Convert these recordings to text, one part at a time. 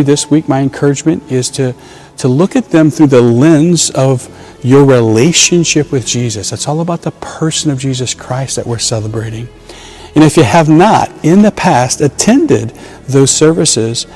This week, my encouragement is to look at them through the lens of your relationship with Jesus. It's all about the person of Jesus Christ that we're celebrating. And if you have not, in the past, attended those services,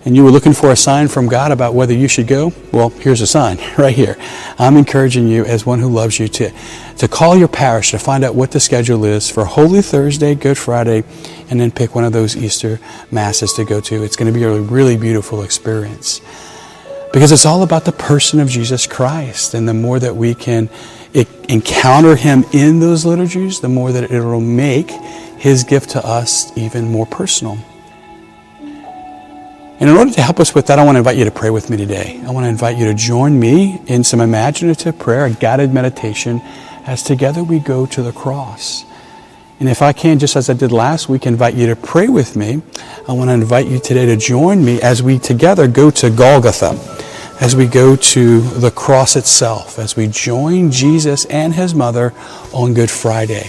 and you were looking for a sign from God about whether you should go, well, here's a sign right here. I'm encouraging you as one who loves you to call your parish to find out what the schedule is for Holy Thursday, Good Friday, and then pick one of those Easter Masses to go to. It's going to be a really beautiful experience because it's all about the person of Jesus Christ. And the more that we can encounter him in those liturgies, the more that it will make his gift to us even more personal. And in order to help us with that, I want to invite you to pray with me today. I want to invite you to join me in some imaginative prayer, a guided meditation, as together we go to the cross. And if I can, just as I did last week, invite you to pray with me. I want to invite you today to join me as we together go to Golgotha, as we go to the cross itself, as we join Jesus and his mother on Good Friday.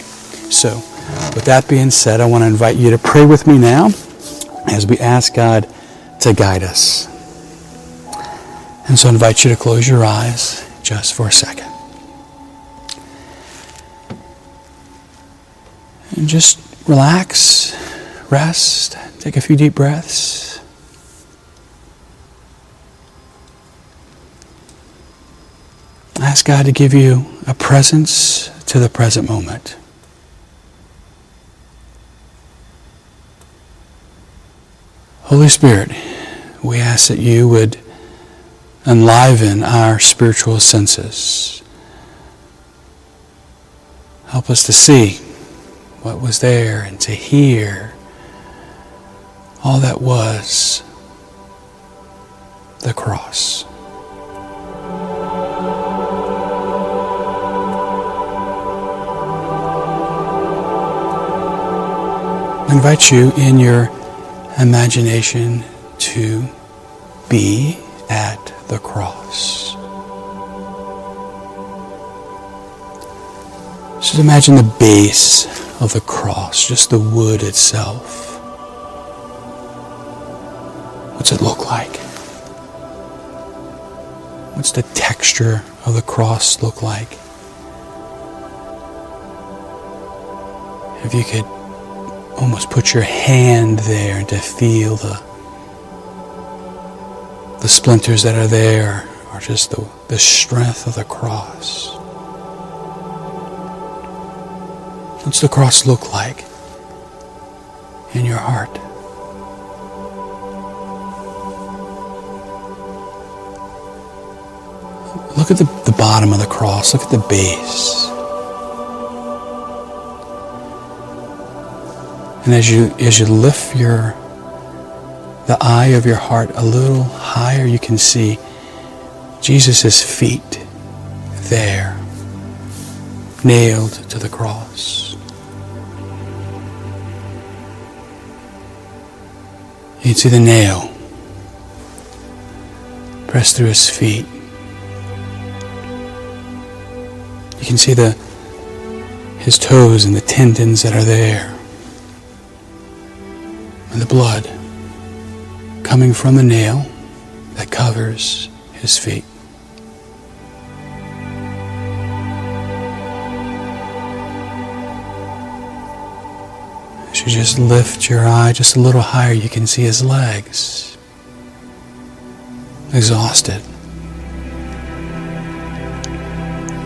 So, with that being said, I want to invite you to pray with me now as we ask God to guide us. And so I invite you to close your eyes just for a second. And just relax, rest, take a few deep breaths. Ask God to give you a presence to the present moment. Holy Spirit, we ask that you would enliven our spiritual senses. Help us to see what was there and to hear all that was the cross. I invite you in your imagination to be at the cross. Just imagine the base of the cross, just the wood itself. What's it look like? What's the texture of the cross look like? If you could almost put your hand there and to feel the splinters that are there, or just the strength of the cross. What's the cross look like in your heart? Look at the bottom of the cross. Look at the base. And as you lift the eye of your heart a little higher, you can see Jesus' feet there, nailed to the cross. You can see the nail pressed through his feet. You can see his toes and the tendons that are there. And the blood coming from the nail that covers his feet. As you just lift your eye just a little higher, you can see his legs, exhausted.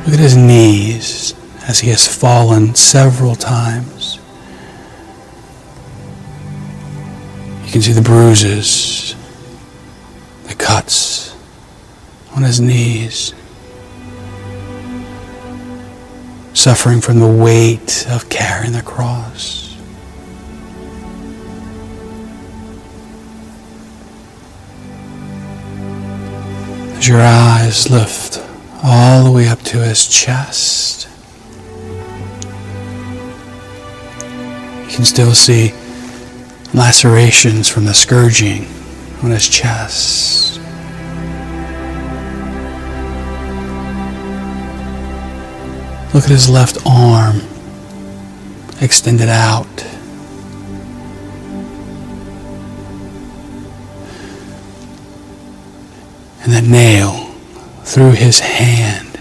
Look at his knees as he has fallen several times. You can see the bruises, the cuts on his knees, suffering from the weight of carrying the cross. As your eyes lift all the way up to his chest, you can still see lacerations from the scourging on his chest. Look at his left arm extended out. And that nail through his hand.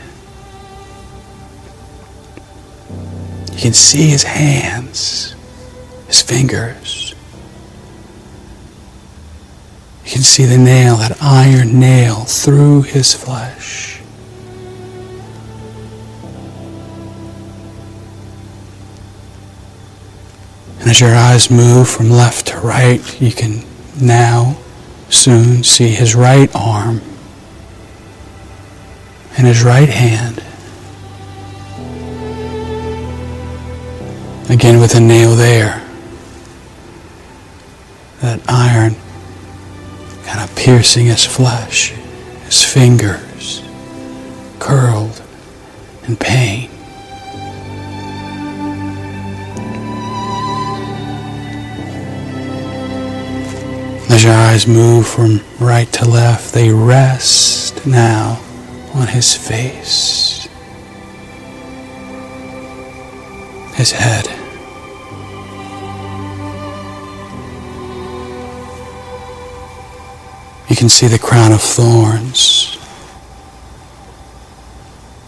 You can see his hands, his fingers. You can see the nail, that iron nail through his flesh. And as your eyes move from left to right, you can now soon see his right arm and his right hand. Again with a nail there. That iron kind of piercing his flesh, his fingers curled in pain. As your eyes move from right to left, they rest now on his face, his head. You can see the crown of thorns.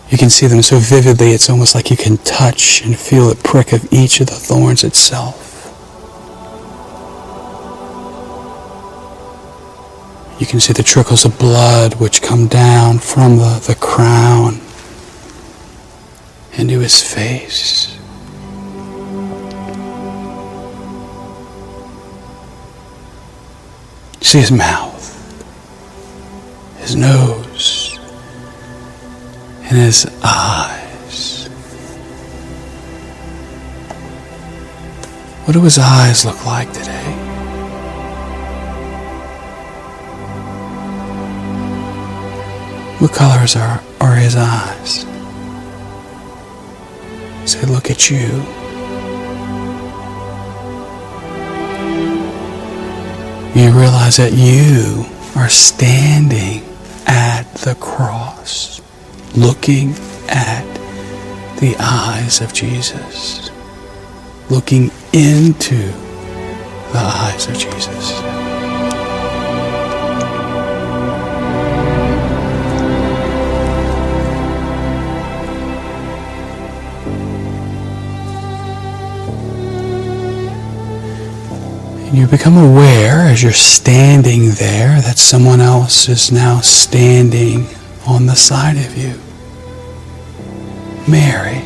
You can see them so vividly, it's almost like you can touch and feel the prick of each of the thorns itself. You can see the trickles of blood which come down from the crown into his face. You see his mouth, his nose, and his eyes. What do his eyes look like today? What colors are his eyes? As they look at you. You realize that you are standing at the cross, looking at the eyes of Jesus, looking into the eyes of Jesus. You become aware as you're standing there that someone else is now standing on the side of you. Mary.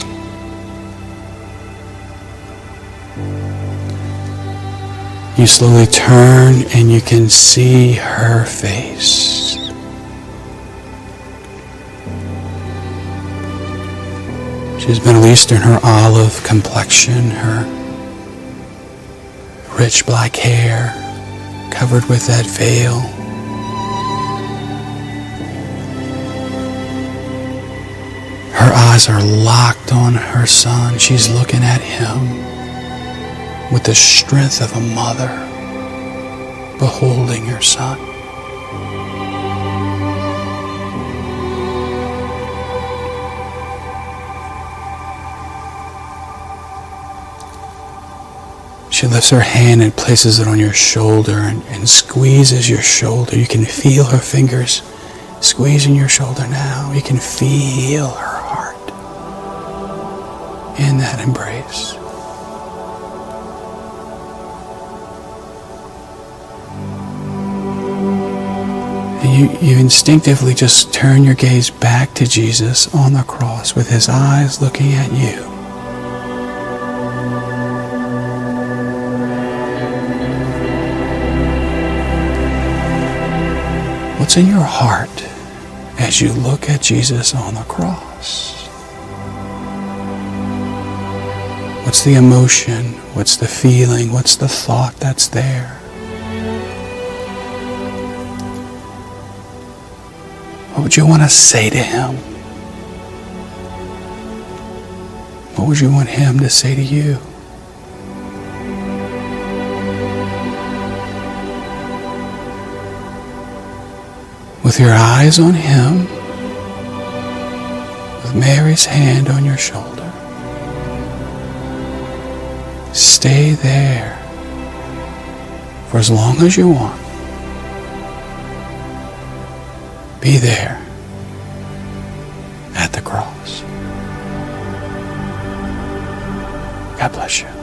You slowly turn and you can see her face. She's Middle Eastern, her olive complexion, her rich black hair covered with that veil. Her eyes are locked on her son. She's looking at him with the strength of a mother beholding her son. She lifts her hand and places it on your shoulder and squeezes your shoulder. You can feel her fingers squeezing your shoulder now. You can feel her heart in that embrace. And you instinctively just turn your gaze back to Jesus on the cross with his eyes looking at you. What's in your heart as you look at Jesus on the cross? What's the emotion? What's the feeling? What's the thought that's there? What would you want to say to him? What would you want him to say to you? With your eyes on him, with Mary's hand on your shoulder, stay there for as long as you want. Be there at the cross. God bless you.